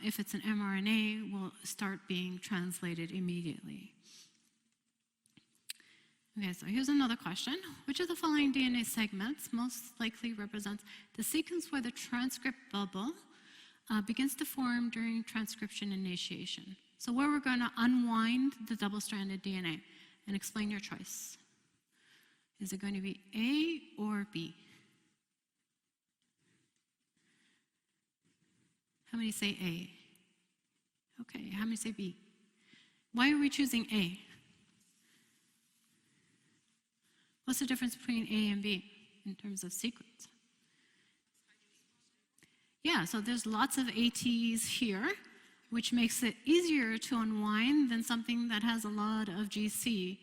if it's an mRNA, will start being translated immediately. Okay, so here's another question. Which of the following DNA segments most likely represents the sequence where the transcript bubble begins to form during transcription initiation? So where we're going to unwind the double-stranded DNA, and explain your choice. Is it going to be A or B? How many say A? Okay, how many say B? Why are we choosing A? What's the difference between A and B in terms of sequence? Yeah, so there's lots of ATs here, which makes it easier to unwind than something that has a lot of GC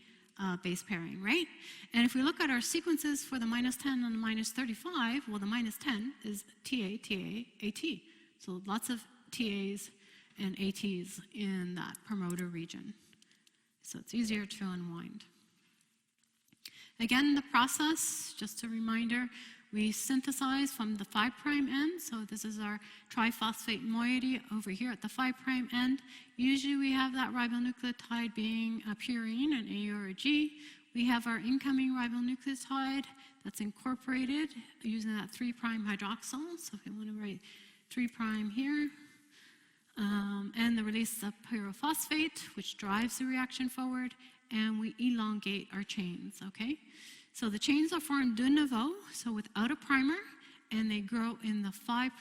base pairing, right? And if we look at our sequences for the -10 and the -35, well, the -10 is TA, TA, AT. So lots of TAs and ATs in that promoter region. So it's easier to unwind. Again, the process, just a reminder, we synthesize from the 5' end. So this is our triphosphate moiety over here at the 5' end. Usually we have that ribonucleotide being a purine, an A or a G. We have our incoming ribonucleotide that's incorporated using that 3' hydroxyl. So if you want to write 3' here. And the release of pyrophosphate, which drives the reaction forward, and we elongate our chains, okay? So the chains are formed de novo, so without a primer, and they grow in the 5'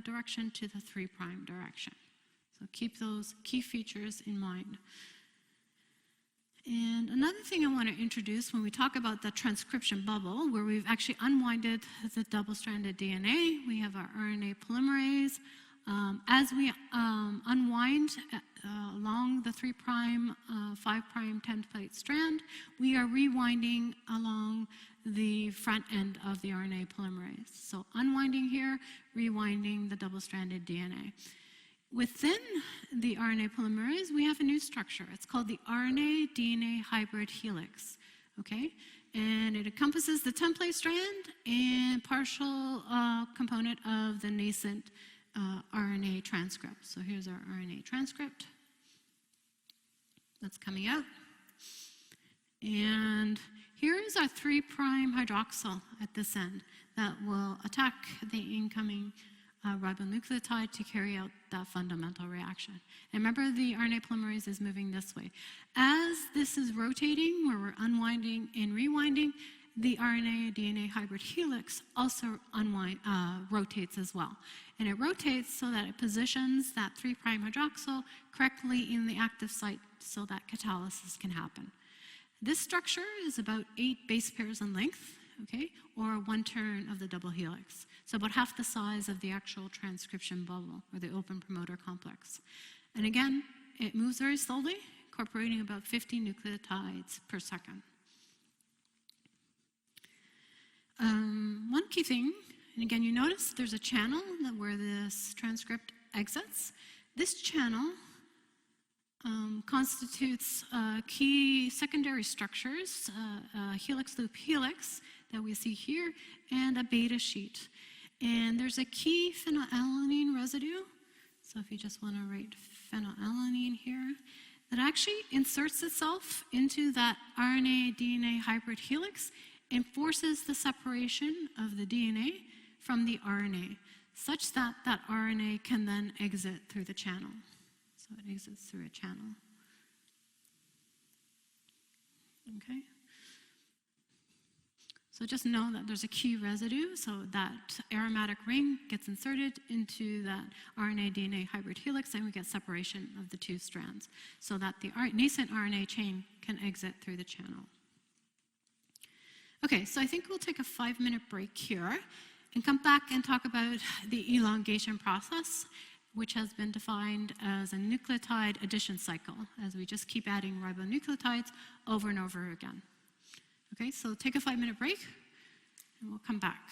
direction to the 3' direction. So keep those key features in mind. And another thing I want to introduce when we talk about the transcription bubble, where we've actually unwinded the double-stranded DNA, we have our RNA polymerase. As we unwind along the 3', 5' template strand, we are rewinding along the front end of the RNA polymerase. So unwinding here, rewinding the double-stranded DNA. Within the RNA polymerase, we have a new structure. It's called the RNA-DNA hybrid helix, okay? And it encompasses the template strand and partial component of the nascent RNA transcript. So here's our RNA transcript that's coming out. And here is our 3' hydroxyl at this end that will attack the incoming ribonucleotide to carry out that fundamental reaction. And remember, the RNA polymerase is moving this way. As this is rotating, where we're unwinding and rewinding, the RNA-DNA hybrid helix also rotates as well. And it rotates so that it positions that 3' hydroxyl correctly in the active site so that catalysis can happen. This structure is about 8 base pairs in length, okay, or 1 turn of the double helix. So about half the size of the actual transcription bubble, or the open promoter complex. And again, it moves very slowly, incorporating about 50 nucleotides per second. One key thing, and again, you notice there's a channel where this transcript exits. This channel constitutes key secondary structures, a helix loop helix that we see here, and a beta sheet. And there's a key phenylalanine residue. So if you just want to write phenylalanine here, that actually inserts itself into that RNA-DNA hybrid helix and forces the separation of the DNA from the RNA, such that that RNA can then exit through the channel. So it exits through a channel. Okay? So just know that there's a key residue, so that aromatic ring gets inserted into that RNA-DNA hybrid helix, and we get separation of the 2 strands, so that the nascent RNA chain can exit through the channel. Okay, so I think we'll take a 5-minute break here and come back and talk about the elongation process, which has been defined as a nucleotide addition cycle, as we just keep adding ribonucleotides over and over again. Okay, so take a 5-minute break, and we'll come back.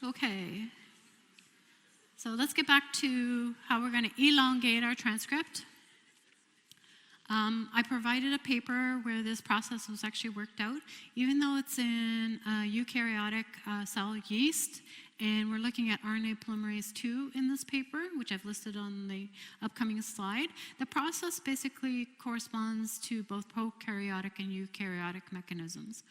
Okay. So let's get back to how we're going to elongate our transcript. I provided a paper where this process was actually worked out, even though it's in eukaryotic cell yeast, and we're looking at RNA polymerase II in this paper, which I've listed on the upcoming slide. The process basically corresponds to both prokaryotic and eukaryotic mechanisms.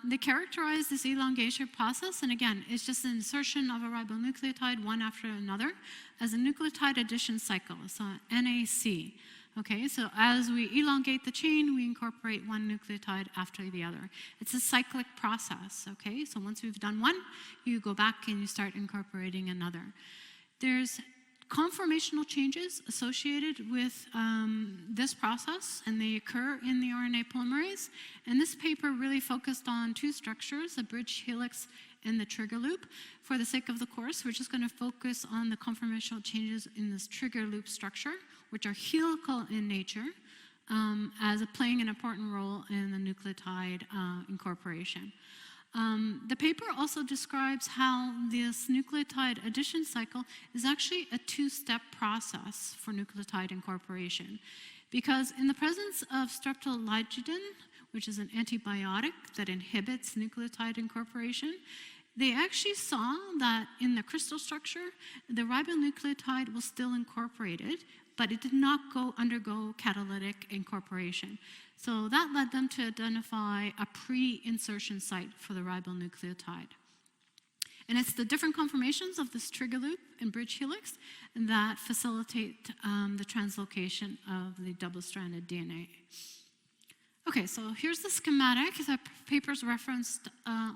They characterize this elongation process, and again, it's just an insertion of a ribonucleotide one after another as a nucleotide addition cycle, so NAC. Okay, so as we elongate the chain, we incorporate one nucleotide after the other. It's a cyclic process, okay? So once we've done one, you go back and you start incorporating another. There's conformational changes associated with this process, and they occur in the RNA polymerase. And this paper really focused on two structures, the bridge helix and the trigger loop. For the sake of the course, we're just going to focus on the conformational changes in this trigger loop structure, which are helical in nature, as playing an important role in the nucleotide incorporation. The paper also describes how this nucleotide addition cycle is actually a two-step process for nucleotide incorporation. Because in the presence of streptolygogen, which is an antibiotic that inhibits nucleotide incorporation, they actually saw that in the crystal structure, the ribonucleotide was still incorporated, but it did not undergo catalytic incorporation. So that led them to identify a pre-insertion site for the ribonucleotide. And it's the different conformations of this trigger loop and bridge helix that facilitate the translocation of the double-stranded DNA. Okay, so here's the schematic. The paper's referenced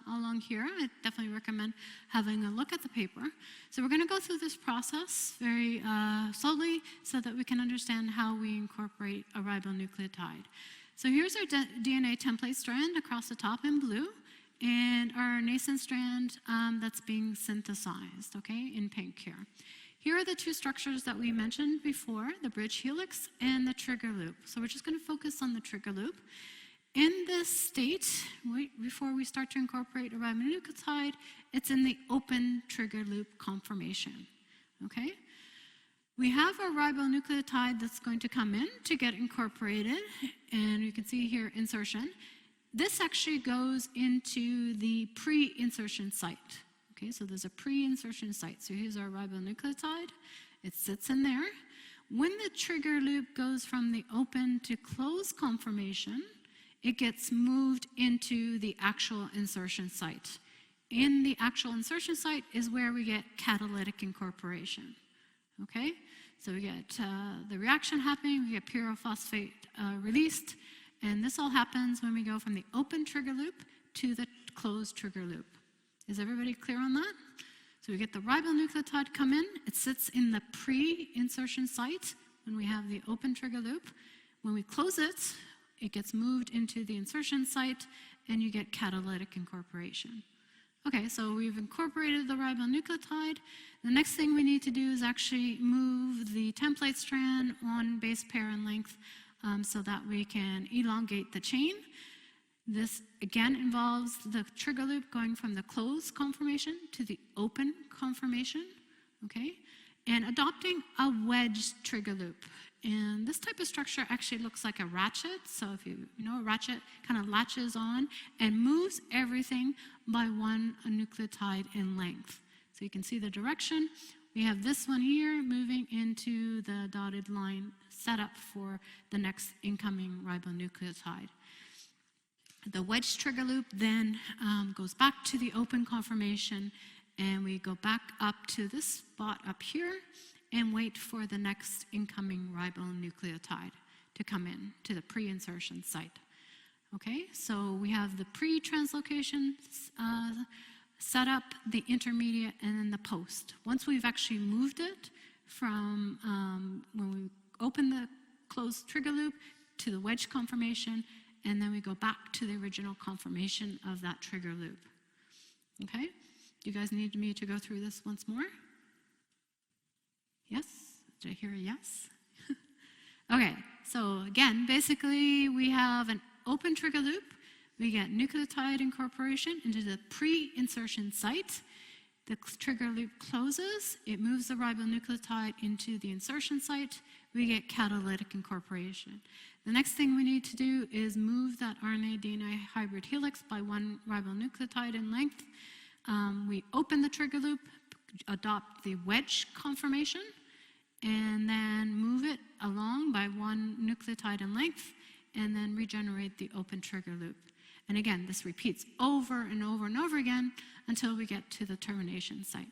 along here. I definitely recommend having a look at the paper. So we're going to go through this process very slowly so that we can understand how we incorporate a ribonucleotide. So here's our DNA template strand across the top in blue, and our nascent strand that's being synthesized, okay, in pink here. Here are the two structures that we mentioned before, the bridge helix and the trigger loop. So we're just going to focus on the trigger loop. In this state, before we start to incorporate a ribonucleotide, it's in the open trigger loop conformation, okay? We have a ribonucleotide that's going to come in to get incorporated, and you can see here insertion. This actually goes into the pre-insertion site. Okay, so there's a pre-insertion site. So here's our ribonucleotide. It sits in there. When the trigger loop goes from the open to closed conformation, it gets moved into the actual insertion site. In the actual insertion site is where we get catalytic incorporation. Okay, so we get the reaction happening, we get pyrophosphate released, and this all happens when we go from the open trigger loop to the closed trigger loop. Is everybody clear on that? So we get the ribonucleotide come in. It sits in the pre-insertion site when we have the open trigger loop. When we close it, it gets moved into the insertion site, and you get catalytic incorporation. Okay, so we've incorporated the ribonucleotide. The next thing we need to do is actually move the template strand one base pair in length so that we can elongate the chain. This, again, involves the trigger loop going from the closed conformation to the open conformation, okay? And adopting a wedge trigger loop. And this type of structure actually looks like a ratchet. So if you know, a ratchet kind of latches on and moves everything by one nucleotide in length. So you can see the direction. We have this one here moving into the dotted line set up for the next incoming ribonucleotide. The wedge trigger loop then goes back to the open conformation, and we go back up to this spot up here and wait for the next incoming ribonucleotide to come in to the pre-insertion site. Okay, so we have the pre-translocation set up, the intermediate, and then the post. Once we've actually moved it from when we open the closed trigger loop to the wedge conformation, and then we go back to the original conformation of that trigger loop. Okay? Do you guys need me to go through this once more? Yes? Did I hear a yes? Okay, so again, basically we have an open trigger loop. We get nucleotide incorporation into the pre-insertion site. The trigger loop closes, it moves the ribonucleotide into the insertion site, we get catalytic incorporation. The next thing we need to do is move that RNA-DNA hybrid helix by 1 ribonucleotide in length. We open the trigger loop, adopt the wedge conformation, and then move it along by 1 nucleotide in length, and then regenerate the open trigger loop. And again, this repeats over and over and over again until we get to the termination site.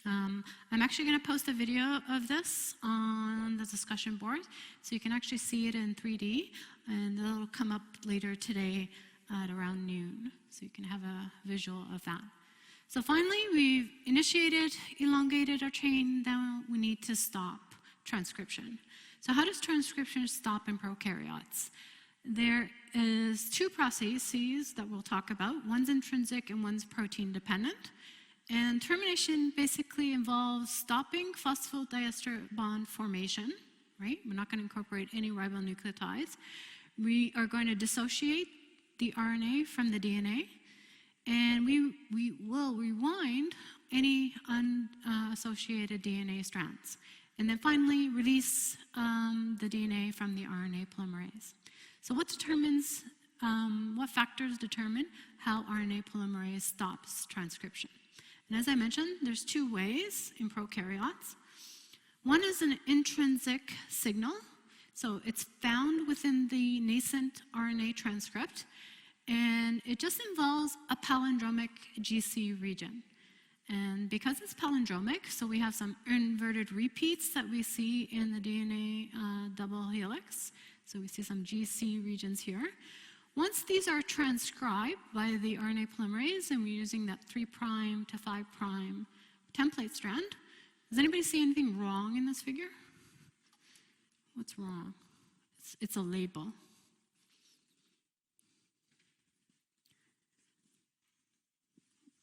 I'm actually going to post a video of this on the discussion board, so you can actually see it in 3D, and it'll come up later today at around noon, so you can have a visual of that. So finally, we've initiated, elongated our chain, now we need to stop transcription. So how does transcription stop in prokaryotes? There is 2 processes that we'll talk about. One's intrinsic and one's protein dependent. And termination basically involves stopping phosphodiester bond formation, right? We're not going to incorporate any ribonucleotides. We are going to dissociate the RNA from the DNA, and we will rewind any unassociated DNA strands. And then finally, release the DNA from the RNA polymerase. So what factors determine how RNA polymerase stops transcription? And as I mentioned, there's 2 ways in prokaryotes. One is an intrinsic signal. So it's found within the nascent RNA transcript, and it just involves a palindromic GC region. And because it's palindromic, so we have some inverted repeats that we see in the DNA double helix. So we see some GC regions here. Once these are transcribed by the RNA polymerase, and we're using that 3' to 5' template strand, does anybody see anything wrong in this figure? What's wrong? It's a label.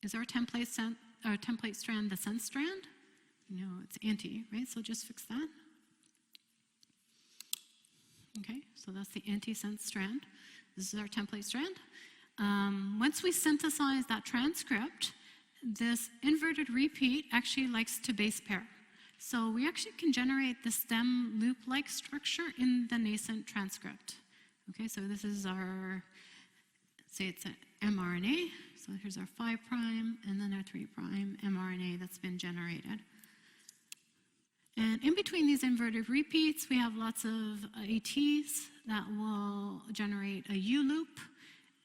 Is our template strand the sense strand? No, it's anti, right? So just fix that. Okay, so that's the anti-sense strand. This is our template strand. Once we synthesize that transcript, this inverted repeat actually likes to base pair. So we actually can generate the stem loop-like structure in the nascent transcript. Okay, so this is our, say it's an mRNA. So here's our 5' and then our 3' mRNA that's been generated. And in between these inverted repeats, we have lots of ATs that will generate a U loop.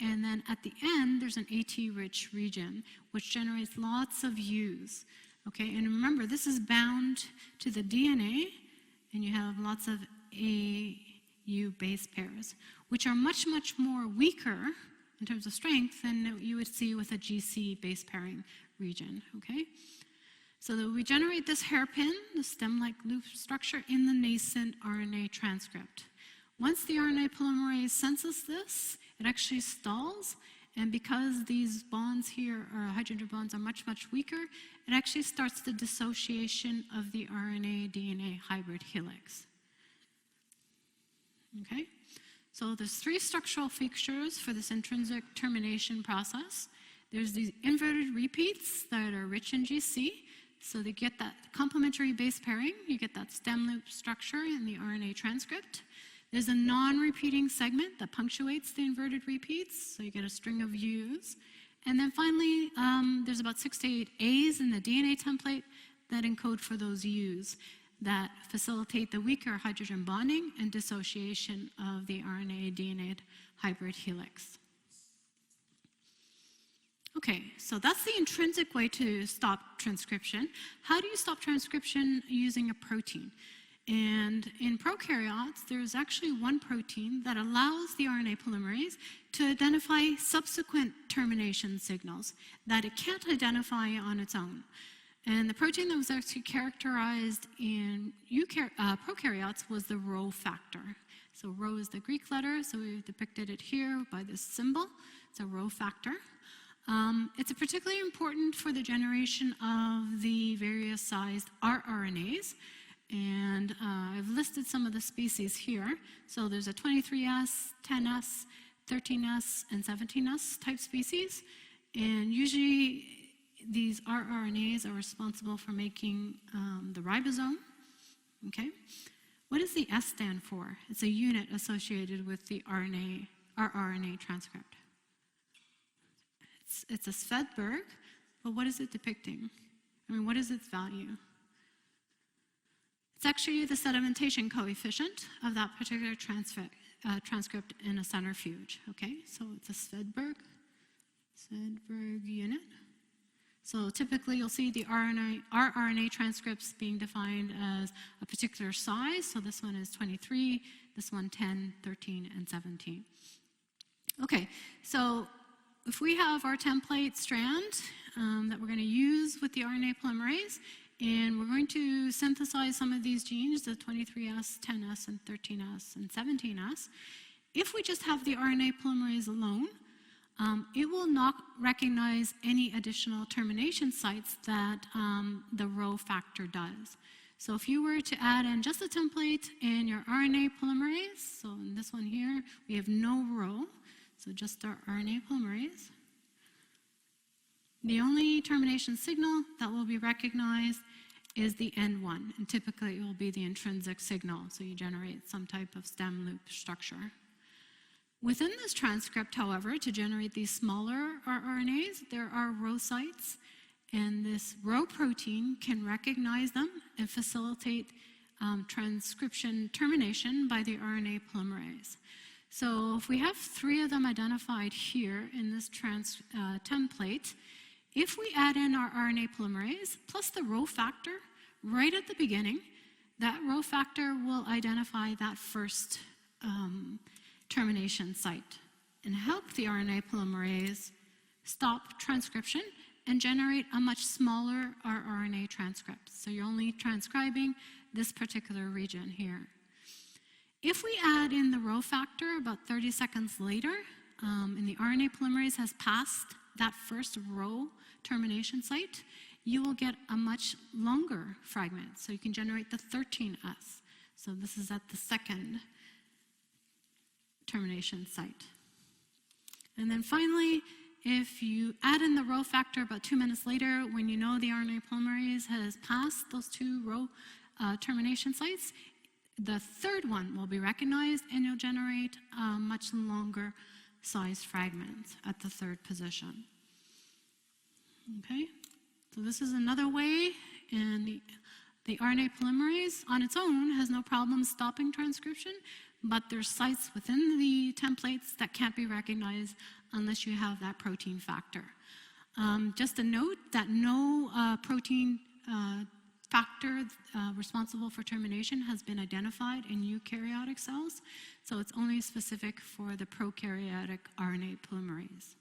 And then at the end, there's an AT-rich region, which generates lots of U's. Okay, and remember, this is bound to the DNA, and you have lots of AU base pairs, which are much, much more weaker in terms of strength than you would see with a GC base pairing region, okay? So that we generate this hairpin, the stem-like loop structure, in the nascent RNA transcript. Once the RNA polymerase senses this, it actually stalls, and because these bonds here, or hydrogen bonds, are much, much weaker, it actually starts the dissociation of the RNA-DNA hybrid helix. Okay? So there's 3 structural features for this intrinsic termination process. There's these inverted repeats that are rich in GC, so they get that complementary base pairing. You get that stem loop structure in the RNA transcript. There's a non-repeating segment that punctuates the inverted repeats, so you get a string of U's. And then finally, there's about 6 to 8 A's in the DNA template that encode for those U's that facilitate the weaker hydrogen bonding and dissociation of the RNA-DNA hybrid helix. Okay, so that's the intrinsic way to stop transcription. How do you stop transcription using a protein? And in prokaryotes, there's actually one protein that allows the RNA polymerase to identify subsequent termination signals that it can't identify on its own. And the protein that was actually characterized in prokaryotes was the Rho factor. So Rho is the Greek letter, so we've depicted it here by this symbol. It's a Rho factor. It's particularly important for the generation of the various sized rRNAs. And I've listed some of the species here. So there's a 23S, 10S, 13S, and 17S type species. And usually these rRNAs are responsible for making the ribosome, okay? What does the S stand for? It's a unit associated with the rRNA transcript. It's a Svedberg, but what is it depicting? I mean, what is its value? It's actually the sedimentation coefficient of that particular transcript in a centrifuge, okay? So it's a Svedberg unit. So typically you'll see the rRNA transcripts being defined as a particular size. So this one is 23, this one 10, 13, and 17. Okay, so if we have our template strand that we're going to use with the RNA polymerase, and we're going to synthesize some of these genes, the 23S, 10S, and 13S, and 17S. If we just have the RNA polymerase alone, it will not recognize any additional termination sites that the rho factor does. So if you were to add in just a template and your RNA polymerase, so in this one here, we have no rho, so just our RNA polymerase. The only termination signal that will be recognized is the end one, and typically it will be the intrinsic signal, so you generate some type of stem loop structure. Within this transcript, however, to generate these smaller rRNAs, there are rho sites, and this rho protein can recognize them and facilitate transcription termination by the RNA polymerase. So if we have 3 of them identified here in this template, if we add in our RNA polymerase plus the rho factor right at the beginning, that rho factor will identify that first termination site and help the RNA polymerase stop transcription and generate a much smaller rRNA transcript. So you're only transcribing this particular region here. If we add in the rho factor about 30 seconds later, and the RNA polymerase has passed that first rho termination site, you will get a much longer fragment. So you can generate the 13S. So this is at the second termination site. And then finally, if you add in the rho factor about 2 minutes later, when you know the RNA polymerase has passed those 2 rho termination sites, the third one will be recognized and you'll generate a much longer size fragment at the third position. Okay, so this is another way, and the RNA polymerase on its own has no problem stopping transcription, but there's sites within the templates that can't be recognized unless you have that protein factor. Just a note that no protein factor responsible for termination has been identified in eukaryotic cells, so it's only specific for the prokaryotic RNA polymerase.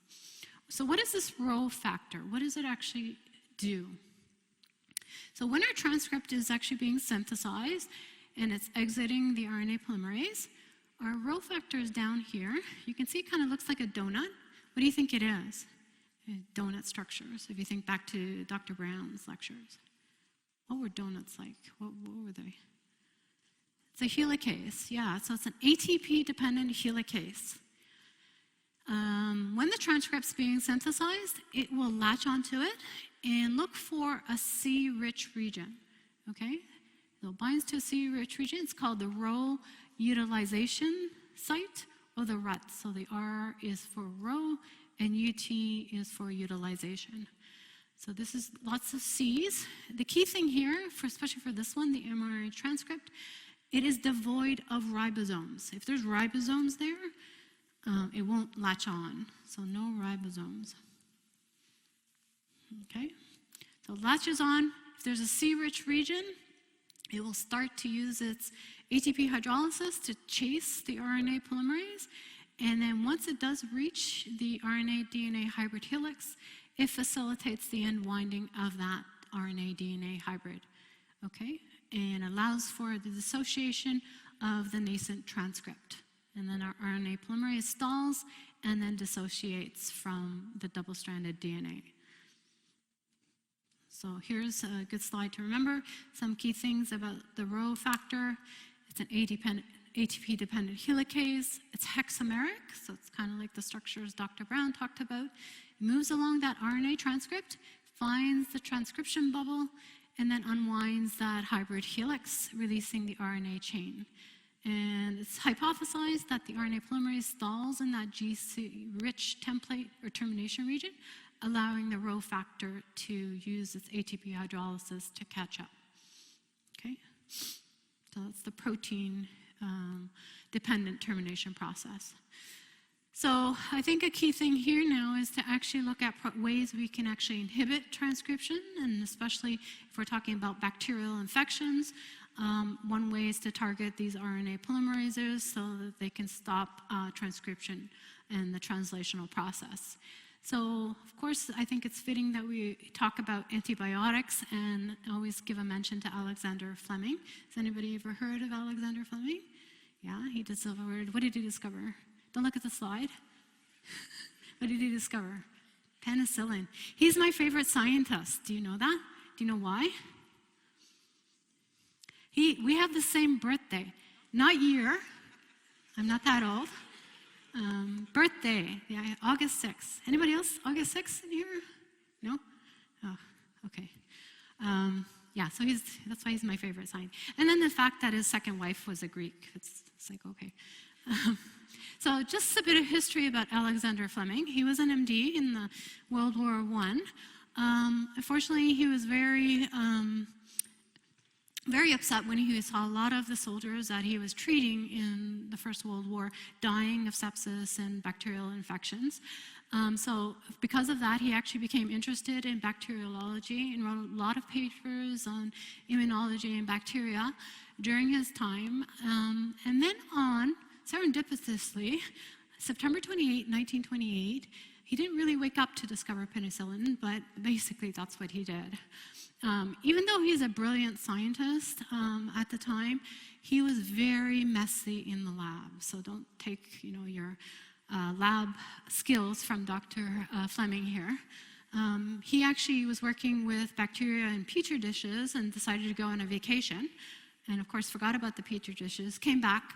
So what is this rho factor? What does it actually do? So when our transcript is actually being synthesized and it's exiting the RNA polymerase, our rho factor is down here. You can see it kind of looks like a donut. What do you think it is? Donut structures, if you think back to Dr. Brown's lectures. What were donuts like? What were they? It's a helicase, yeah. So it's an ATP-dependent helicase. When the transcript's being synthesized, it will latch onto it and look for a C-rich region, okay? So it binds to a C-rich region. It's called the rho utilization site or the RUT. So the R is for rho and UT is for utilization. So this is lots of C's. The key thing here, especially for this one, the mRNA transcript, it is devoid of ribosomes. If there's ribosomes there, it won't latch on. So no ribosomes. Okay, so it latches on. If there's a C-rich region, it will start to use its ATP hydrolysis to chase the RNA polymerase. And then once it does reach the RNA-DNA hybrid helix, it facilitates the end winding of that RNA-DNA hybrid, okay? And allows for the dissociation of the nascent transcript. And then our RNA polymerase stalls and then dissociates from the double-stranded DNA. So here's a good slide to remember. Some key things about the rho factor. It's an ATP-dependent helicase. It's hexameric, so it's kind of like the structures Dr. Brown talked about. It moves along that RNA transcript, finds the transcription bubble, and then unwinds that hybrid helix, releasing the RNA chain. And it's hypothesized that the RNA polymerase stalls in that GC-rich template or termination region, allowing the Rho factor to use its ATP hydrolysis to catch up. Okay? So that's the protein-dependent termination process. So I think a key thing here now is to actually look at ways we can actually inhibit transcription, and especially if we're talking about bacterial infections. One way is to target these RNA polymerases so that they can stop transcription and the translational process. So, of course, I think it's fitting that we talk about antibiotics and always give a mention to Alexander Fleming. Has anybody ever heard of Alexander Fleming? Yeah, he discovered, what did he discover? Don't look at the slide. What did he discover? Penicillin. He's my favorite scientist. Do you know that? Do you know why? We have the same birthday. Not year. I'm not that old. Birthday. Yeah, August 6th. Anybody else? August 6th in here? No? Oh, okay. Yeah, so that's why he's my favorite scientist. And then the fact that his second wife was a Greek. It's like, okay. So just a bit of history about Alexander Fleming. He was an MD in the World War I. Unfortunately, he was very upset when he saw a lot of the soldiers that he was treating in the First World War dying of sepsis and bacterial infections. So because of that, he actually became interested in bacteriology and wrote a lot of papers on immunology and bacteria during his time. And then serendipitously, September 28, 1928, he didn't really wake up to discover penicillin, but basically that's what he did. Even though he's a brilliant scientist at the time, he was very messy in the lab. So don't take your lab skills from Dr. Fleming here. He actually was working with bacteria in petri dishes and decided to go on a vacation. And of course forgot about the petri dishes, came back,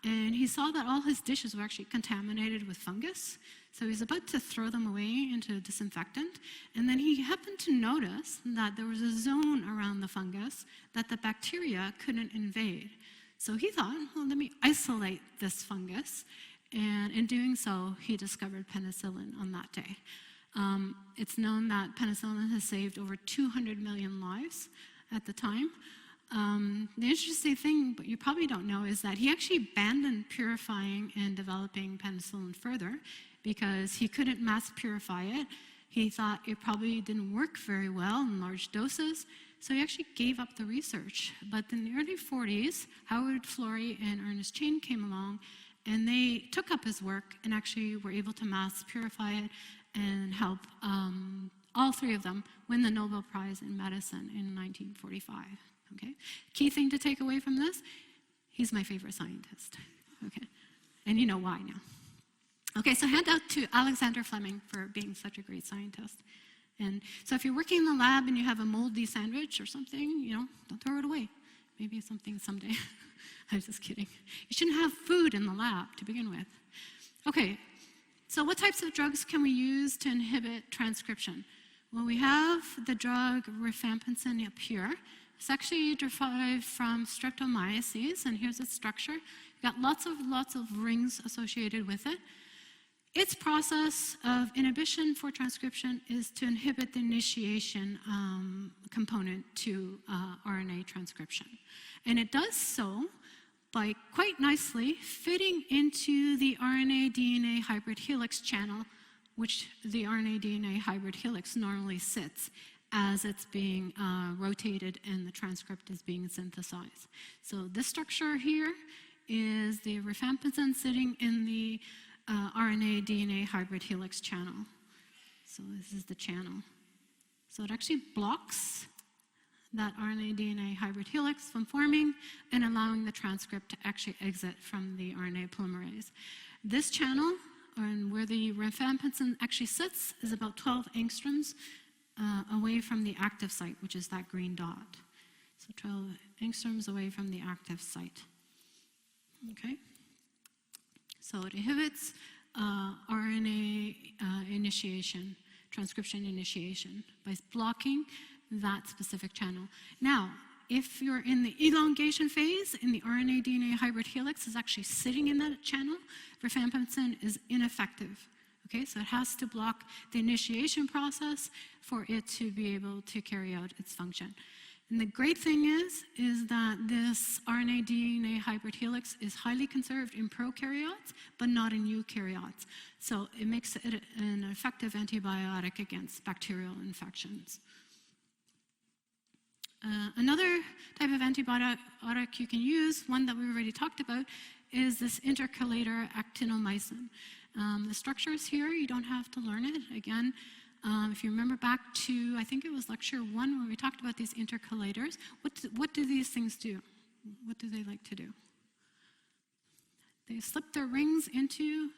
and he saw that all his dishes were actually contaminated with fungus. So he's about to throw them away into a disinfectant. And then he happened to notice that there was a zone around the fungus that the bacteria couldn't invade. So he thought, well, let me isolate this fungus. And in doing so, he discovered penicillin on that day. It's known that penicillin has saved over 200 million lives at the time. The interesting thing, but you probably don't know, is that he actually abandoned purifying and developing penicillin further because he couldn't mass purify it. He thought it probably didn't work very well in large doses, so he actually gave up the research. But in the early 40s, Howard Florey and Ernest Chain came along, and they took up his work and actually were able to mass purify it and help all three of them win the Nobel Prize in Medicine in 1945. Okay? Key thing to take away from this, he's my favorite scientist. Okay? And you know why now. Okay, so hand out to Alexander Fleming for being such a great scientist. And so if you're working in the lab and you have a moldy sandwich or something, don't throw it away. Maybe something someday. I'm just kidding. You shouldn't have food in the lab to begin with. Okay, so what types of drugs can we use to inhibit transcription? Well, we have the drug rifampicin up here. It's actually derived from streptomyces, and here's its structure. You've got lots of rings associated with it. Its process of inhibition for transcription is to inhibit the initiation component to RNA transcription. And it does so by quite nicely fitting into the RNA-DNA hybrid helix channel, which the RNA-DNA hybrid helix normally sits as it's being rotated and the transcript is being synthesized. So this structure here is the rifampicin sitting in the RNA-DNA hybrid helix channel. So this is the channel. So it actually blocks that RNA-DNA hybrid helix from forming and allowing the transcript to actually exit from the RNA polymerase. This channel, and where the rifampicin actually sits, is about 12 angstroms away from the active site, which is that green dot. So 12 angstroms away from the active site. Okay? So it inhibits RNA initiation transcription initiation by blocking that specific channel. Now, if you're in the elongation phase, in the RNA-DNA hybrid helix is actually sitting in that channel, rifampicin is ineffective. Okay, so it has to block the initiation process for it to be able to carry out its function. And the great thing is that this RNA-DNA hybrid helix is highly conserved in prokaryotes, but not in eukaryotes. So it makes it an effective antibiotic against bacterial infections. Another type of antibiotic you can use, one that we already talked about, is this intercalator actinomycin. The structure is here, you don't have to learn it. Again, if you remember back to, I think it was lecture 1 where we talked about these intercalators, what do these things do? What do they like to do? They slip their rings into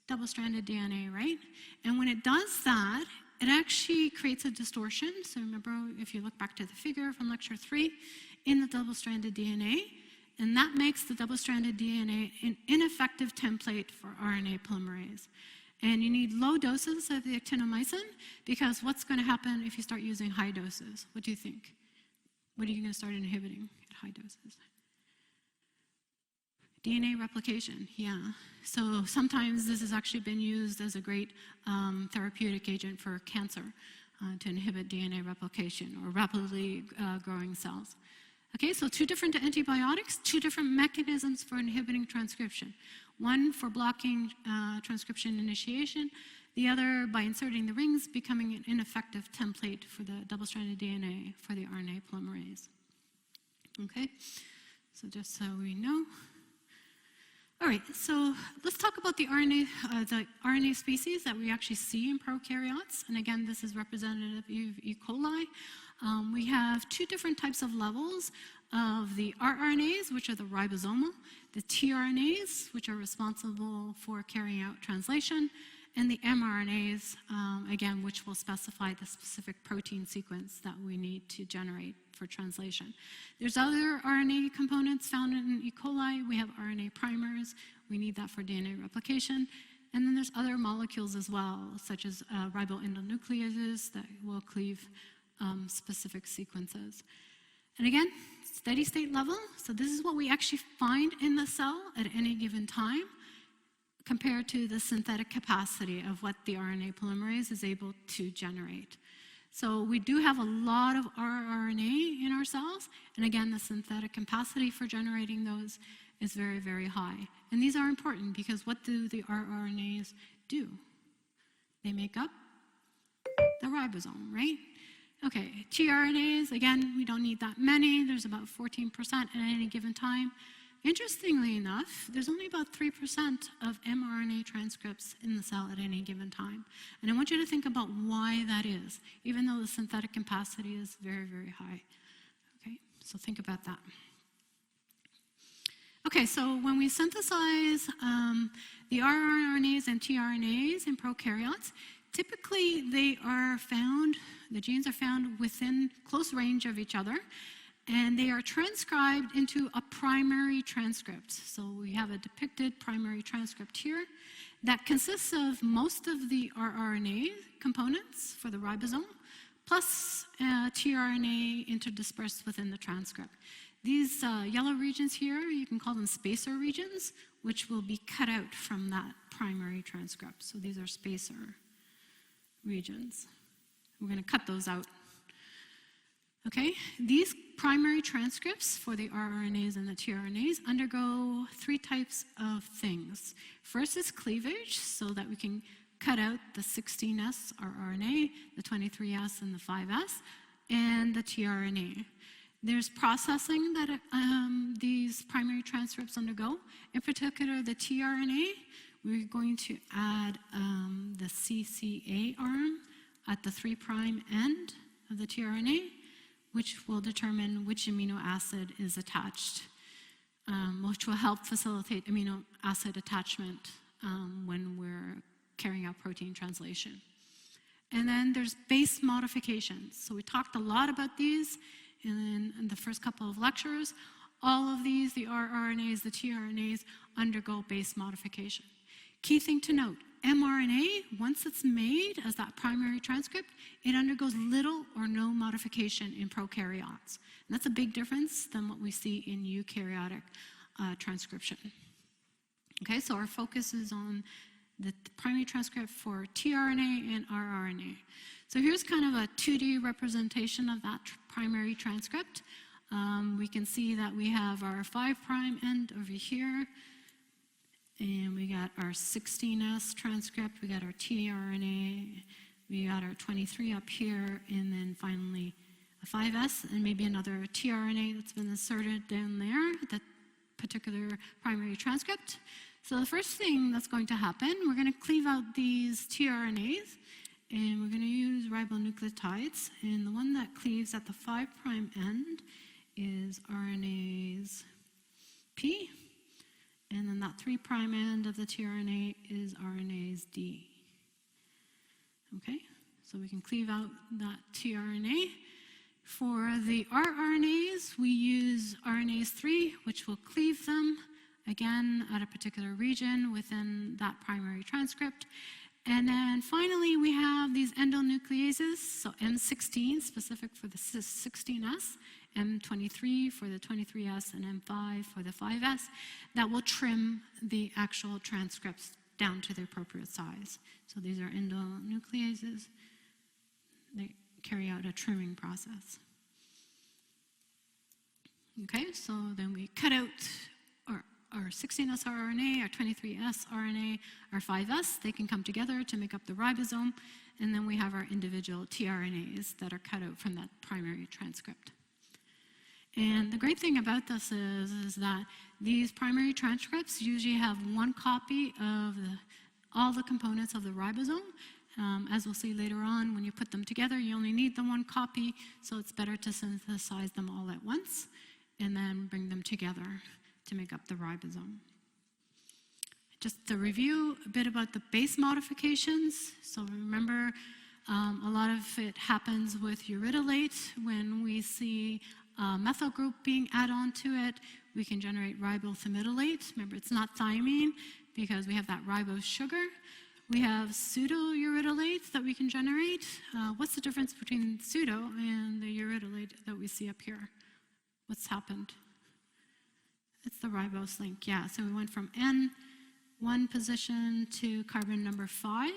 double-stranded DNA, right? And when it does that, it actually creates a distortion. So remember, if you look back to the figure from lecture 3, in the double-stranded DNA, and that makes the double-stranded DNA an ineffective template for RNA polymerase. And you need low doses of the actinomycin, because what's going to happen if you start using high doses? What do you think? What are you going to start inhibiting at high doses? DNA replication, yeah. So sometimes this has actually been used as a great therapeutic agent for cancer to inhibit DNA replication or rapidly growing cells. Okay, so 2 different antibiotics, 2 different mechanisms for inhibiting transcription. One for blocking transcription initiation, the other by inserting the rings, becoming an ineffective template for the double-stranded DNA for the RNA polymerase. Okay, so we know. All right, so let's talk about the RNA species that we actually see in prokaryotes. And again, this is representative of E. coli. We have 2 different types of levels of the rRNAs, which are the ribosomal, the tRNAs, which are responsible for carrying out translation, and the mRNAs, again, which will specify the specific protein sequence that we need to generate for translation. There's other RNA components found in E. coli. We have RNA primers. We need that for DNA replication. And then there's other molecules as well, such as riboendonucleases that will cleave specific sequences. And again, steady state level. So this is what we actually find in the cell at any given time compared to the synthetic capacity of what the RNA polymerase is able to generate. So we do have a lot of rRNA in our cells, and again, the synthetic capacity for generating those is very, very high. And these are important because what do the rRNAs do? They make up the ribosome, right? Okay, tRNAs, again, we don't need that many. There's about 14% at any given time. Interestingly enough, there's only about 3% of mRNA transcripts in the cell at any given time. And I want you to think about why that is, even though the synthetic capacity is very, very high. Okay, so think about that. Okay, so when we synthesize the rRNAs and tRNAs in prokaryotes, typically they are found, the genes are found within close range of each other, and they are transcribed into a primary transcript. So we have a depicted primary transcript here that consists of most of the rRNA components for the ribosome, plus tRNA interdispersed within the transcript. These yellow regions here, you can call them spacer regions, which will be cut out from that primary transcript. So these are spacer regions. We're going to cut those out. Okay, these primary transcripts for the rRNAs and the tRNAs undergo 3 types of things. First is cleavage, so that we can cut out the 16S rRNA, the 23S and the 5S, and the tRNA. There's processing that these primary transcripts undergo. In particular, the tRNA, we're going to add the CCA arm at the 3' end of the tRNA, which will determine which amino acid is attached, which will help facilitate amino acid attachment when we're carrying out protein translation. And then there's base modifications. So we talked a lot about these in the first couple of lectures. All of these, the rRNAs, the tRNAs, undergo base modification. Key thing to note, mRNA, once it's made as that primary transcript, it undergoes little or no modification in prokaryotes. And that's a big difference than what we see in eukaryotic transcription. Okay, so our focus is on the primary transcript for tRNA and rRNA. So here's kind of a 2D representation of that primary transcript. We can see that we have our 5' end over here, and we got our 16S transcript, we got our tRNA, we got our 23 up here, and then finally a 5S, and maybe another tRNA that's been inserted down there, that particular primary transcript. So the first thing that's going to happen, we're going to cleave out these tRNAs, and we're going to use ribonucleotides, and the one that cleaves at the 5' end is RNase P, and then that 3' end of the tRNA is RNase D. Okay, so we can cleave out that tRNA. For the rRNAs, we use RNase 3, which will cleave them, again, at a particular region within that primary transcript. And then finally, we have these endonucleases, so M16, specific for the 16S, M23 for the 23S, and M5 for the 5S, that will trim the actual transcripts down to the appropriate size. So these are endonucleases. They carry out a trimming process. Okay, so then we cut out our 16S rRNA, our 23S RNA, our 5S. They can come together to make up the ribosome, and then we have our individual tRNAs that are cut out from that primary transcript. And the great thing about this is that these primary transcripts usually have one copy of all the components of the ribosome. As we'll see later on, when you put them together, you only need the one copy, so it's better to synthesize them all at once and then bring them together to make up the ribosome. Just to review a bit about the base modifications. So remember, a lot of it happens with uridylate. When we see a methyl group being added onto it, we can generate ribothamidylate. Remember, it's not thymine because we have that ribose sugar. We have pseudo-uridylate that we can generate. What's the difference between pseudo and the uridylate that we see up here? What's happened? It's the ribose link, yeah. So we went from N1 position to carbon number 5,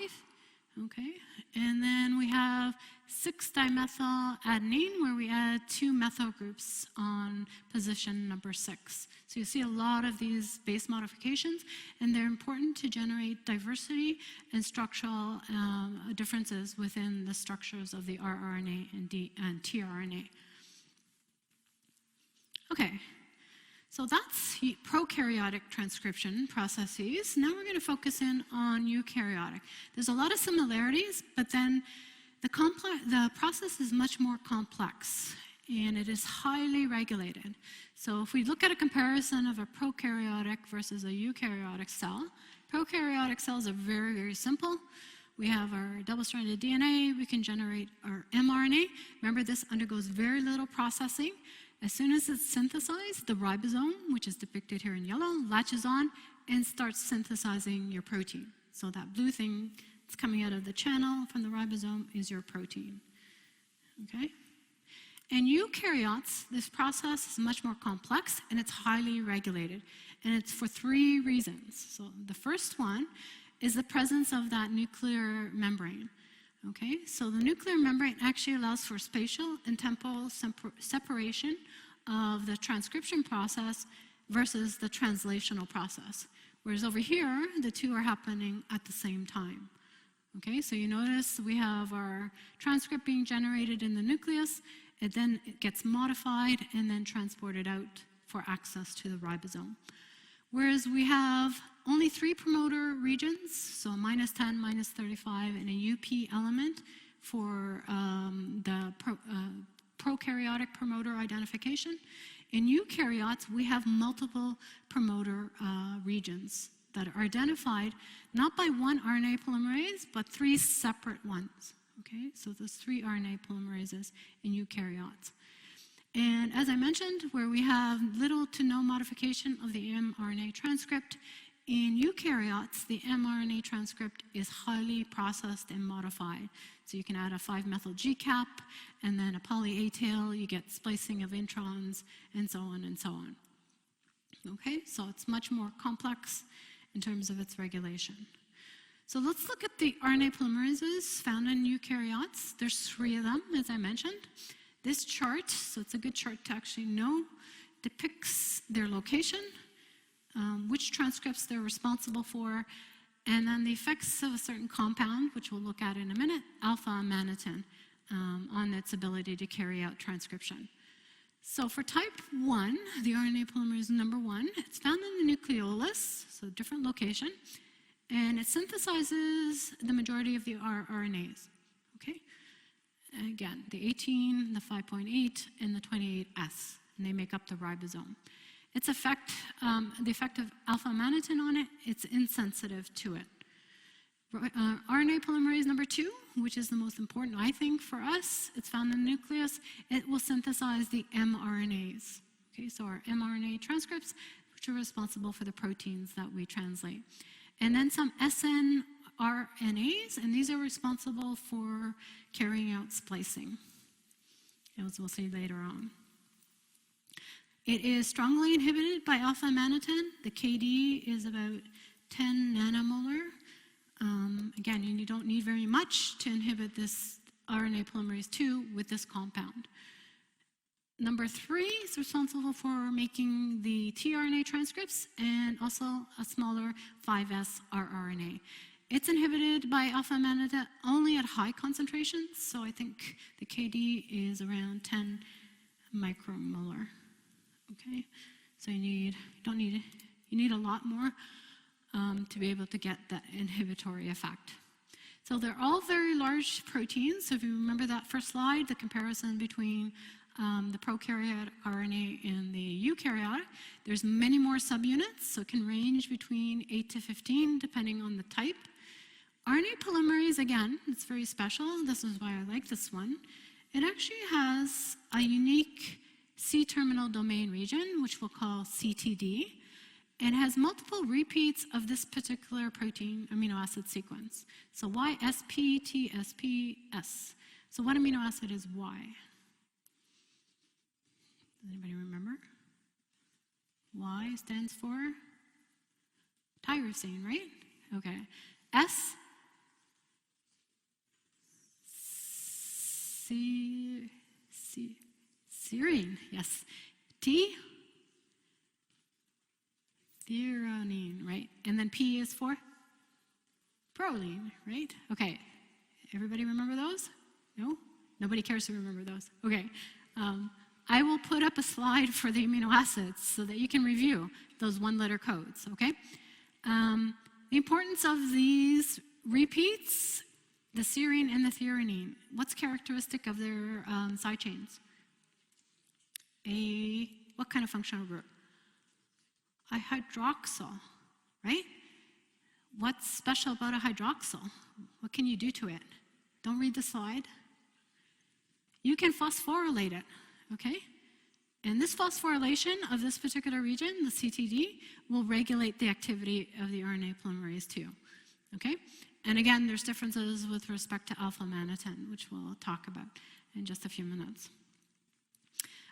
okay? And then we have 6-dimethyl adenine, where we add 2 methyl groups on position number 6. So you see a lot of these base modifications, and they're important to generate diversity and structural differences within the structures of the rRNA and tRNA. Okay. So that's prokaryotic transcription processes. Now we're going to focus in on eukaryotic. There's a lot of similarities, but then the process is much more complex, and it is highly regulated. So if we look at a comparison of a prokaryotic versus a eukaryotic cell, prokaryotic cells are very, very simple. We have our double-stranded DNA. We can generate our mRNA. Remember, this undergoes very little processing. As soon as it's synthesized, the ribosome, which is depicted here in yellow, latches on and starts synthesizing your protein. So that blue thing that's coming out of the channel from the ribosome is your protein. Okay? In eukaryotes, this process is much more complex and it's highly regulated. And it's for 3 reasons. So the first one is the presence of that nuclear membrane. Okay, so the nuclear membrane actually allows for spatial and temporal separation of the transcription process versus the translational process. Whereas over here, the 2 are happening at the same time. Okay, so you notice we have our transcript being generated in the nucleus, and then it gets modified and then transported out for access to the ribosome. Whereas we have only 3 promoter regions, so -10, -35, and a UP element for the prokaryotic promoter identification. In eukaryotes, we have multiple promoter regions that are identified not by one RNA polymerase, but 3 separate ones. Okay, so there's 3 RNA polymerases in eukaryotes. And as I mentioned, where we have little to no modification of the mRNA transcript, In eukaryotes, the mRNA transcript is highly processed and modified. So you can add a 5-methyl GCAP and then a poly A tail, you get splicing of introns, and so on and so on. Okay, so it's much more complex in terms of its regulation. So let's look at the RNA polymerases found in eukaryotes. There's 3 of them, as I mentioned. This chart, so it's a good chart to actually know, depicts their location, which transcripts they're responsible for, and then the effects of a certain compound, which we'll look at in a minute, alpha-amanitin, on its ability to carry out transcription. So for type 1, the RNA polymerase number 1, it's found in the nucleolus, so different location, and it synthesizes the majority of the rRNAs, okay? And again, the 18, the 5.8, and the 28S, and they make up the ribosome. Its effect, the effect of alpha-amanitin on it, it's insensitive to it. RNA polymerase number 2, which is the most important, I think, for us, it's found in the nucleus. It will synthesize the mRNAs. Okay, so our mRNA transcripts, which are responsible for the proteins that we translate. And then some snRNAs, and these are responsible for carrying out splicing, as we'll see later on. It is strongly inhibited by alpha-amanitin. The KD is about 10 nanomolar. Again, you don't need very much to inhibit this RNA polymerase 2 with this compound. Number 3 is responsible for making the tRNA transcripts and also a smaller 5S rRNA. It's inhibited by alpha-amanitin only at high concentrations, so I think the KD is around 10 micromolar. Okay, so you need a lot more to be able to get that inhibitory effect. So they're all very large proteins. So if you remember that first slide, the comparison between the prokaryotic RNA and the eukaryotic, there's many more subunits, so it can range between 8 to 15 depending on the type. RNA polymerase, again, it's very special. This is why I like this one. It actually has a unique C-terminal domain region, which we'll call CTD, and has multiple repeats of this particular protein amino acid sequence. So YSP, TSP, S. So what amino acid is Y? Does anybody remember? Y stands for tyrosine, right? Okay. S, serine, yes. T, threonine, right? And then P is for proline, right? Okay. Everybody remember those? No? Nobody cares to remember those. Okay. I will put up a slide for the amino acids so that you can review those 1-letter codes, okay? The importance of these repeats, the serine and the threonine, what's characteristic of their side chains? What kind of functional group? A hydroxyl, right? What's special about a hydroxyl? What can you do to it? Don't read the slide. You can phosphorylate it, okay? And this phosphorylation of this particular region, the CTD, will regulate the activity of the RNA polymerase 2, okay? And again, there's differences with respect to alpha-amanitin, which we'll talk about in just a few minutes.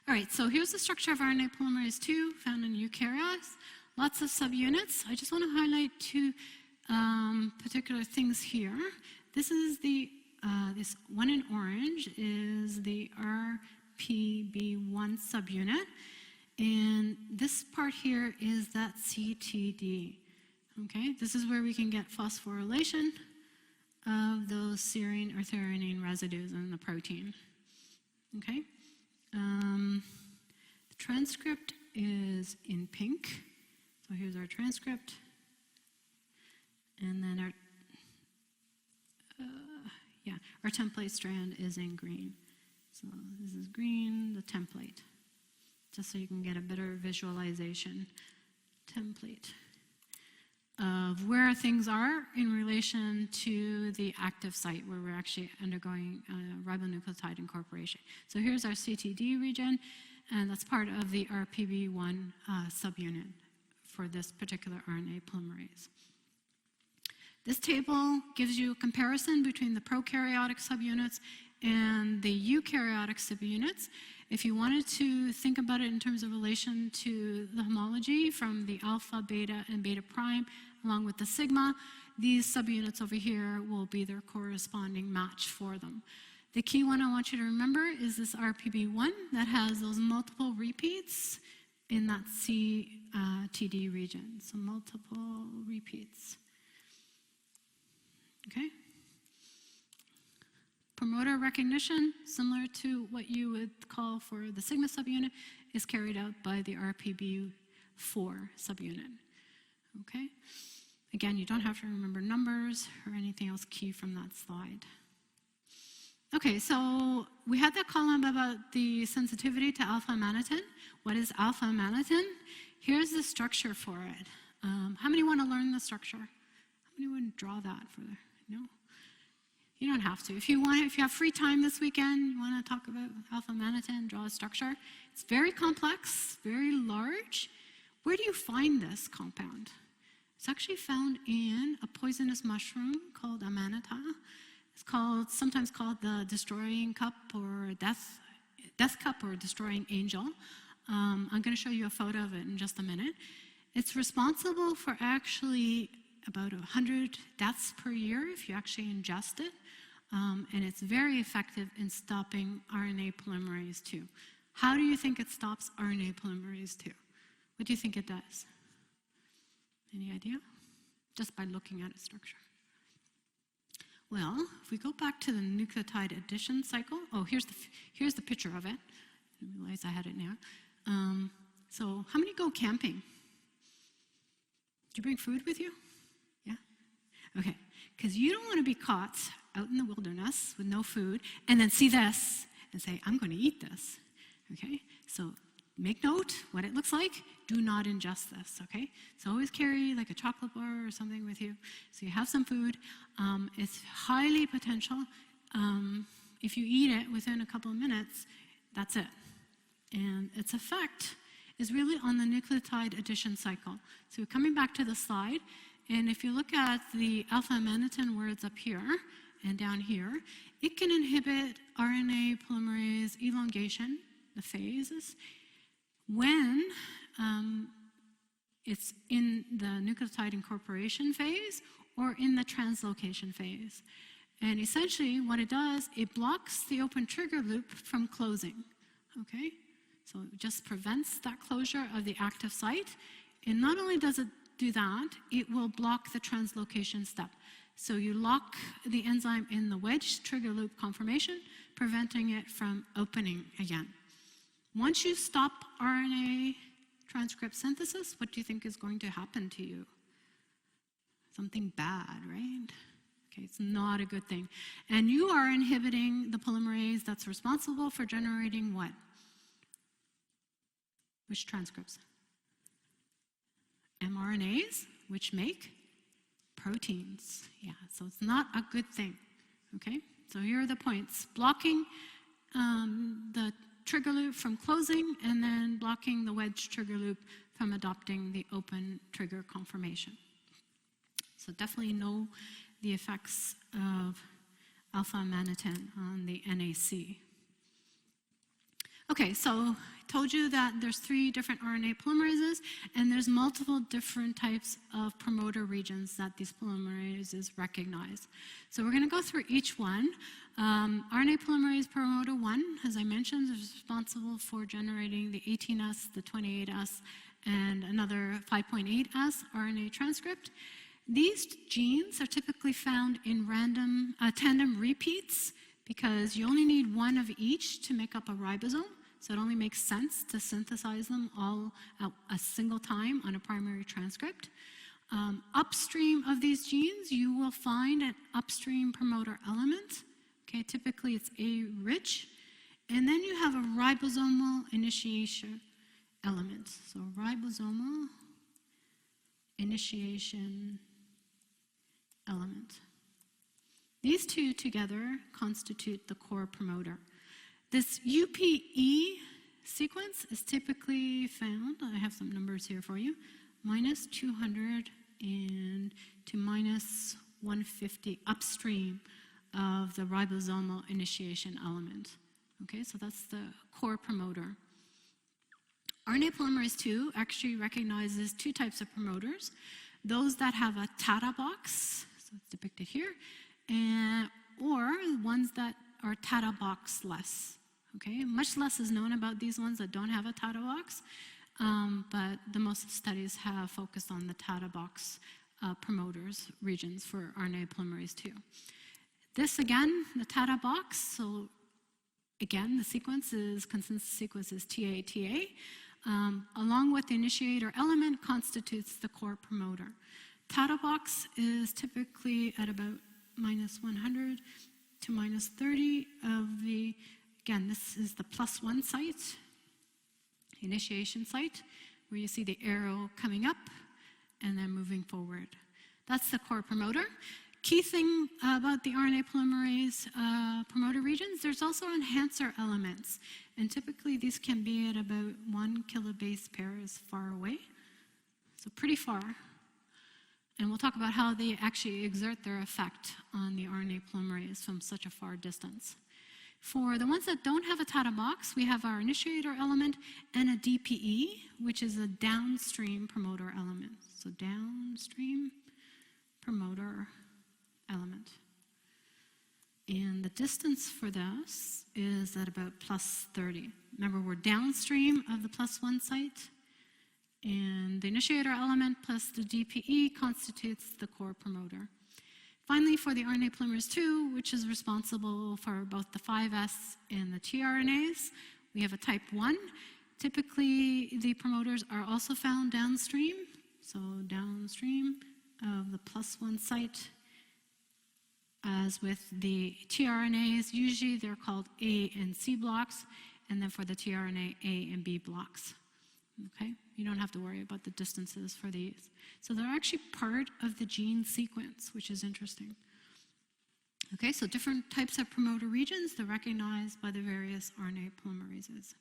All right, so here's the structure of RNA polymerase 2 found in eukaryotes. Lots of subunits. I just want to highlight 2 particular things here. This is the, this one in orange is the RPB1 subunit. And this part here is that CTD. Okay, this is where we can get phosphorylation of those serine or threonine residues in the protein. Okay. The transcript is in pink. So here's our transcript. And then our template strand is in green. So this is green, the template, just so you can get a better visualization. Template of where things are in relation to the active site where we're actually undergoing ribonucleotide incorporation. So here's our CTD region, and that's part of the RPB1 subunit for this particular RNA polymerase. This table gives you a comparison between the prokaryotic subunits and the eukaryotic subunits. If you wanted to think about it in terms of relation to the homology from the alpha, beta, and beta prime, along with the sigma, these subunits over here will be their corresponding match for them. The key one I want you to remember is this RPB1 that has those multiple repeats in that CTD region, so multiple repeats. Okay? Promoter recognition, similar to what you would call for the sigma subunit, is carried out by the RPB4 subunit. Okay? Again, you don't have to remember numbers or anything else key from that slide. Okay, so we had that column about the sensitivity to alpha-amanitin. What is alpha-amanitin? Here's the structure for it. How many want to learn the structure? How many would draw that for the, no? You don't have to. If you have free time this weekend, you want to talk about alpha-amanitin, draw a structure. It's very complex, very large. Where do you find this compound? It's actually found in a poisonous mushroom called amanita. It's sometimes called the destroying cup or death cup or destroying angel. I'm going to show you a photo of it in just a minute. It's responsible for actually about 100 deaths per year if you actually ingest it. And it's very effective in stopping RNA polymerase II. How do you think it stops RNA polymerase II? What do you think it does? Any idea? Just by looking at its structure. Well, if we go back to the nucleotide addition cycle, here's the picture of it. I didn't realize I had it now. So how many go camping? Do you bring food with you? Yeah? Okay, because you don't want to be caught out in the wilderness with no food and then see this and say, I'm going to eat this. Okay, so make note what it looks like. Do not ingest this, okay? So always carry like a chocolate bar or something with you. So you have some food. It's highly potential. If you eat it within a couple of minutes, that's it. And its effect is really on the nucleotide addition cycle. So coming back to the slide, and if you look at the alpha-amanitin where it's up here and down here, it can inhibit RNA polymerase elongation, the phases, when it's in the nucleotide incorporation phase or in the translocation phase. And essentially what it does, it blocks the open trigger loop from closing, okay? So it just prevents that closure of the active site. And not only does it do that, it will block the translocation step. So you lock the enzyme in the wedge trigger loop conformation, preventing it from opening again. Once you stop RNA transcript synthesis, what do you think is going to happen to you? Something bad, right? Okay, it's not a good thing. And you are inhibiting the polymerase that's responsible for generating what? Which transcripts? mRNAs, which make proteins. Yeah, so it's not a good thing, okay? So here are the points. Blocking the trigger loop from closing and then blocking the wedge trigger loop from adopting the open trigger conformation. So definitely know the effects of alpha-amanitin on the NAC. Okay, so I told you that there's 3 different RNA polymerases, and there's multiple different types of promoter regions that these polymerases recognize. So we're going to go through each one. RNA polymerase promoter 1, as I mentioned, is responsible for generating the 18S, the 28S, and another 5.8S RNA transcript. These genes are typically found in tandem repeats because you only need one of each to make up a ribosome, so it only makes sense to synthesize them all at a single time on a primary transcript. Upstream of these genes, you will find an upstream promoter element. Okay, typically it's A-rich. And then you have a ribosomal initiation element. So ribosomal initiation element. These two together constitute the core promoter. This UPE sequence is typically found, I have some numbers here for you, minus 200 and to minus 150 upstream of the ribosomal initiation element. Okay, so that's the core promoter. RNA polymerase II actually recognizes two types of promoters. Those that have a TATA box, so it's depicted here, or ones that are TATA box-less. Okay, much less is known about these ones that don't have a TATA box, but the most studies have focused on the TATA box promoters regions for RNA polymerase II. This again, the TATA box, so again, the consensus sequence is TA-TA, along with the initiator element constitutes the core promoter. TATA box is typically at about minus 100 to minus 30 of the, again, this is the +1 site, initiation site, where you see the arrow coming up and then moving forward. That's the core promoter. Key thing about the RNA polymerase promoter regions, there's also enhancer elements. And typically these can be at about 1 kilobase pairs far away, so pretty far. And we'll talk about how they actually exert their effect on the RNA polymerase from such a far distance. For the ones that don't have a TATA box, we have our initiator element and a DPE, which is a downstream promoter element. So downstream promoter element. And the distance for this is at about +30. Remember, we're downstream of the +1 site, and the initiator element plus the DPE constitutes the core promoter. Finally, for the RNA polymerase II, which is responsible for both the 5S and the tRNAs, we have a type 1. Typically, the promoters are also found downstream, so downstream of the +1 site. As with the tRNAs, usually they're called A and C blocks, and then for the tRNA, A and B blocks. Okay, you don't have to worry about the distances for these. So they're actually part of the gene sequence, which is interesting. Okay, so different types of promoter regions, they're recognized by the various RNA polymerases.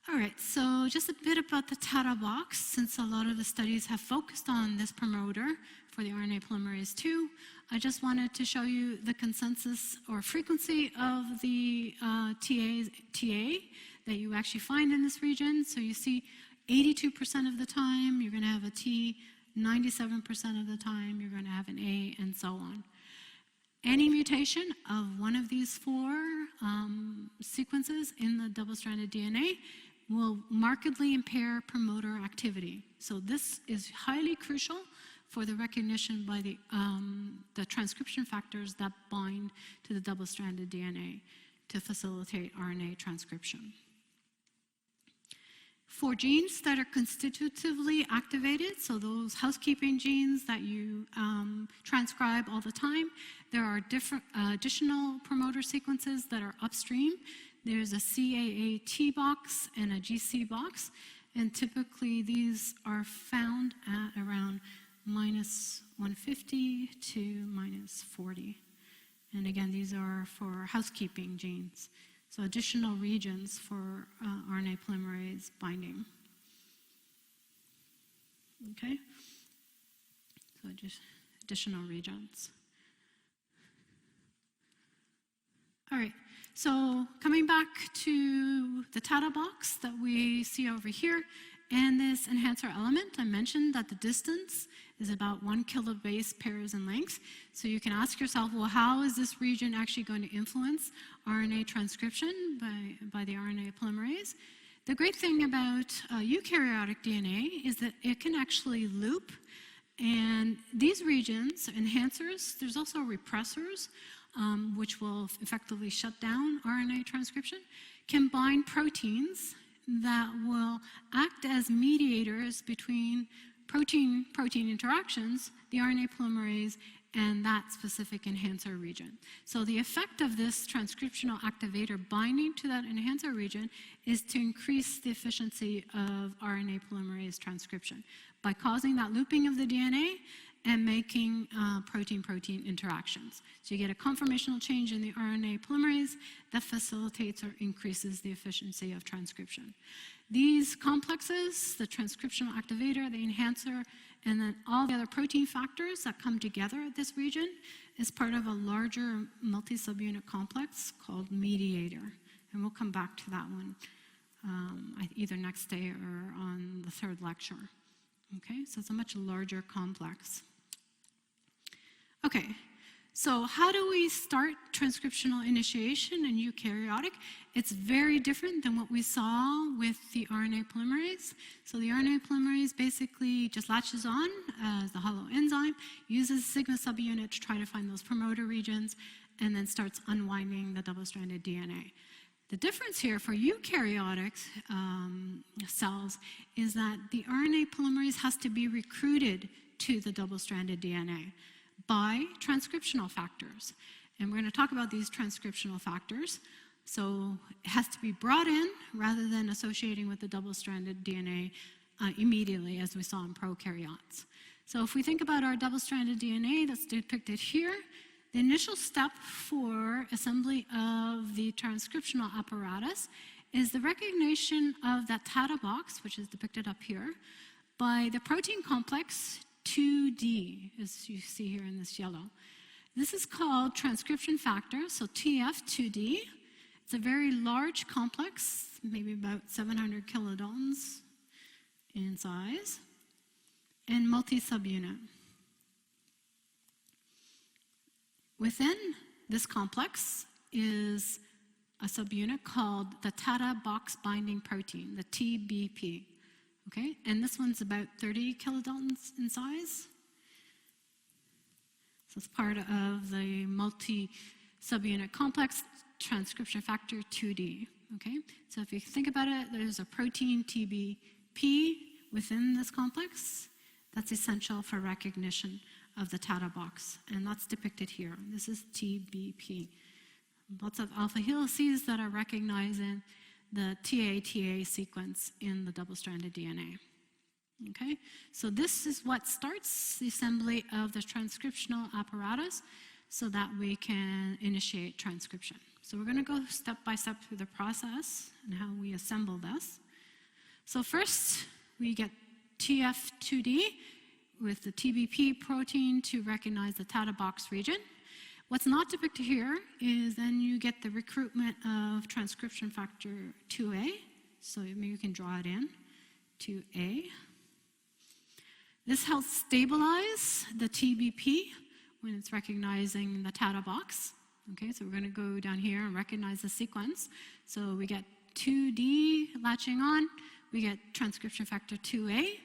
All right, so just a bit about the TATA box, since a lot of the studies have focused on this promoter for the RNA polymerase II. I just wanted to show you the consensus or frequency of the TA that you actually find in this region. So you see 82% of the time you're going to have a T, 97% of the time you're going to have an A, and so on. Any mutation of one of these four sequences in the double-stranded DNA will markedly impair promoter activity. So this is highly crucial for the recognition by the transcription factors that bind to the double-stranded DNA to facilitate RNA transcription. For genes that are constitutively activated, so those housekeeping genes that you transcribe all the time, there are different additional promoter sequences that are upstream. There's a CAAT box and a GC box, and typically these are found at around minus 150 to minus 40. And again, these are for housekeeping genes. So additional regions for RNA polymerase binding. Okay? So just additional regions. All right, so coming back to the TATA box that we see over here, and this enhancer element, I mentioned that the distance is about 1 kilobase pairs in length. So you can ask yourself, well, how is this region actually going to influence RNA transcription by the RNA polymerase? The great thing about eukaryotic DNA is that it can actually loop, and these regions, enhancers, there's also repressors, which will effectively shut down RNA transcription, can bind proteins that will act as mediators between protein-protein interactions, the RNA polymerase, and that specific enhancer region. So the effect of this transcriptional activator binding to that enhancer region is to increase the efficiency of RNA polymerase transcription by causing that looping of the DNA and making protein-protein interactions. So you get a conformational change in the RNA polymerase that facilitates or increases the efficiency of transcription. These complexes, the transcriptional activator, the enhancer, and then all the other protein factors that come together at this region is part of a larger multi-subunit complex called mediator. And we'll come back to that one either next day or on the third lecture. Okay, so it's a much larger complex. Okay, so how do we start transcriptional initiation in eukaryotic? It's very different than what we saw with the RNA polymerase. So the RNA polymerase basically just latches on as the hollow enzyme, uses sigma subunit to try to find those promoter regions, and then starts unwinding the double-stranded DNA. The difference here for eukaryotic cells is that the RNA polymerase has to be recruited to the double-stranded DNA by transcriptional factors. And we're going to talk about these transcriptional factors. So it has to be brought in rather than associating with the double-stranded DNA immediately, as we saw in prokaryotes. So if we think about our double-stranded DNA that's depicted here, the initial step for assembly of the transcriptional apparatus is the recognition of that TATA box, which is depicted up here, by the protein complex 2D, as you see here in this yellow. This is called transcription factor, so TF2D. It's a very large complex, maybe about 700 kilodaltons in size, and multi-subunit. Within this complex is a subunit called the TATA box binding protein, the TBP. Okay, and this one's about 30 kilodaltons in size. So it's part of the multi-subunit complex transcription factor 2D. Okay, so if you think about it, there's a protein TBP within this complex that's essential for recognition of the TATA box, and that's depicted here. This is TBP. Lots of alpha helices that are recognizing the TA sequence in the double-stranded DNA. Okay, so this is what starts the assembly of the transcriptional apparatus so that we can initiate transcription. So we're going to go step by step through the process and how we assemble this. So first, we get TF2D with the TBP protein to recognize the TATA box region. What's not depicted here is then you get the recruitment of transcription factor 2A. So maybe you can draw it in, 2A. This helps stabilize the TBP when it's recognizing the TATA box. Okay, so we're going to go down here and recognize the sequence. So we get 2D latching on, we get transcription factor 2A.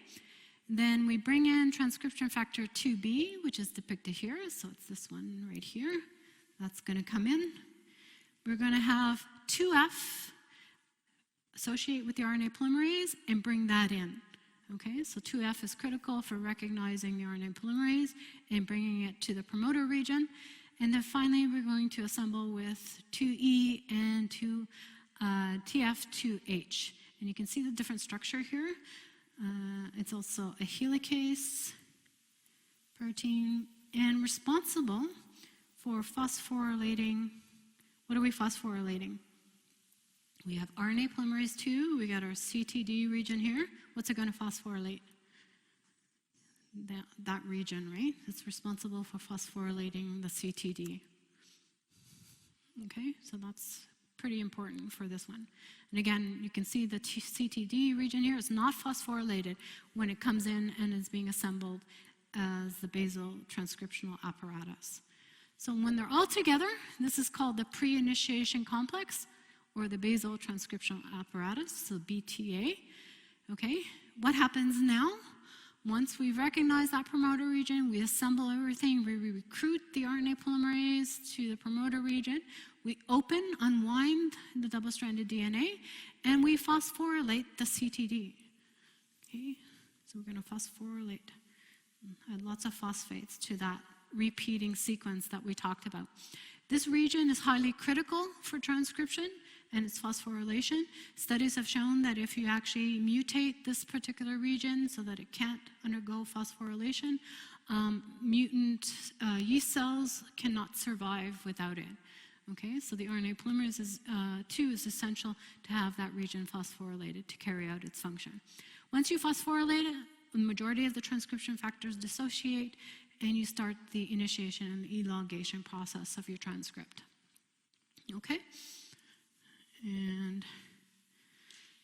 Then we bring in transcription factor 2B, which is depicted here. So it's this one right here. That's going to come in. We're going to have 2F associate with the RNA polymerase and bring that in. Okay, so 2F is critical for recognizing the RNA polymerase and bringing it to the promoter region. And then finally, we're going to assemble with 2E and TF2H. And you can see the different structure here. It's also a helicase protein and responsible for phosphorylating. What are we phosphorylating? We have RNA polymerase 2. We got our CTD region here. What's it going to phosphorylate? That region, right? It's responsible for phosphorylating the CTD. Okay, so that's pretty important for this one. And again, you can see the CTD region here is not phosphorylated when it comes in and is being assembled as the basal transcriptional apparatus. So when they're all together, this is called the pre-initiation complex or the basal transcriptional apparatus, so BTA. Okay, what happens now? Once we recognize that promoter region, we assemble everything, we recruit the RNA polymerase to the promoter region, we unwind the double-stranded DNA, and we phosphorylate the CTD. Okay, so we're going to phosphorylate, add lots of phosphates to that repeating sequence that we talked about. This region is highly critical for transcription, and its phosphorylation. Studies have shown that if you actually mutate this particular region so that it can't undergo phosphorylation, mutant yeast cells cannot survive without it. Okay, so the RNA polymerase is, 2 is essential to have that region phosphorylated to carry out its function. Once you phosphorylate it, the majority of the transcription factors dissociate, and you start the initiation and elongation process of your transcript. Okay? And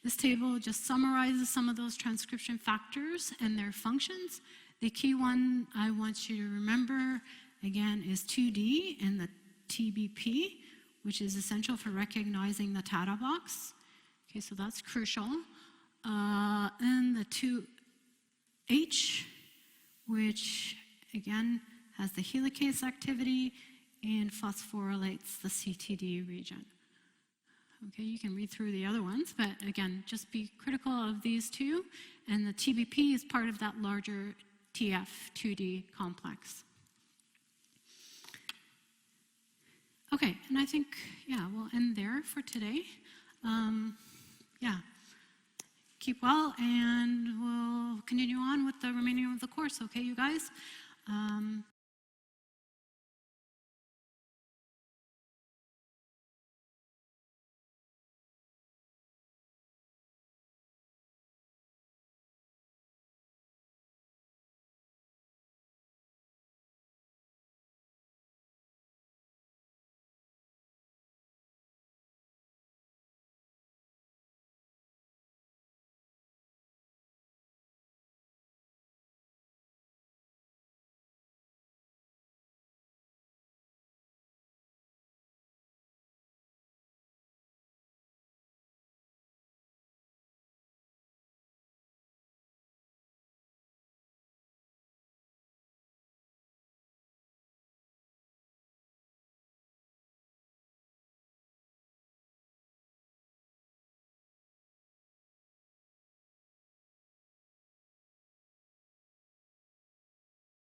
this table just summarizes some of those transcription factors and their functions. The key one I want you to remember, again, is 2D and the TBP, which is essential for recognizing the TATA box. Okay, so that's crucial. And the 2H, which again has the helicase activity and phosphorylates the CTD region. Okay, you can read through the other ones, but again, just be critical of these two. And the TBP is part of that larger TF2D complex. Okay, and I think, yeah, we'll end there for today. Yeah, keep well, and we'll continue on with the remaining of the course, okay, you guys?